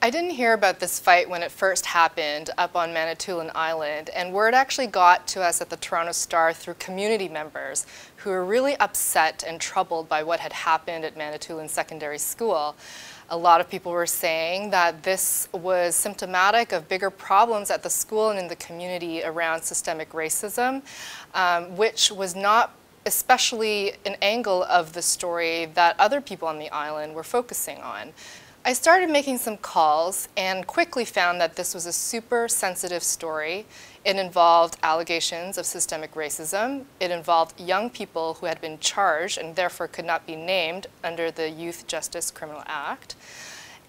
I didn't hear about this fight when it first happened up on Manitoulin Island, and word actually got to us at the Toronto Star through community members who were really upset and troubled by what had happened at Manitoulin Secondary School. A lot of people were saying that this was symptomatic of bigger problems at the school and in the community around systemic racism, which was not especially an angle of the story that other people on the island were focusing on. I started making some calls and quickly found that this was a super sensitive story. It involved allegations of systemic racism. It involved young people who had been charged and therefore could not be named under the Youth Justice Criminal Act.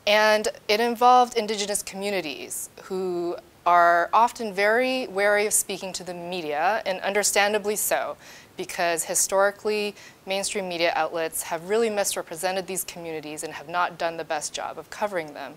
And it involved Indigenous communities who are often very wary of speaking to the media, and understandably so, because historically mainstream media outlets have really misrepresented these communities and have not done the best job of covering them.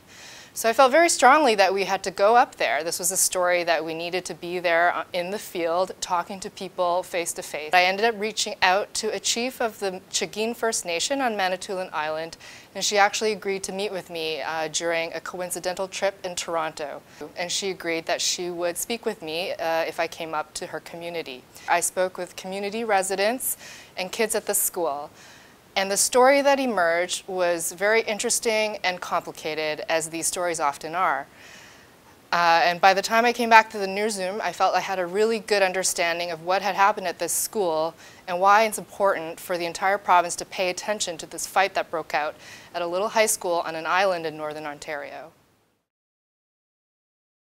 So I felt very strongly that we had to go up there. This was a story that we needed to be there in the field, talking to people face to face. I ended up reaching out to a chief of the Chagin First Nation on Manitoulin Island, and she actually agreed to meet with me during a coincidental trip in Toronto. And she agreed that she would speak with me if I came up to her community. I spoke with community residents and kids at the school. And the story that emerged was very interesting and complicated, as these stories often are. And by the time I came back to the newsroom, I felt I had a really good understanding of what had happened at this school and why it's important for the entire province to pay attention to this fight that broke out at a little high school on an island in northern Ontario.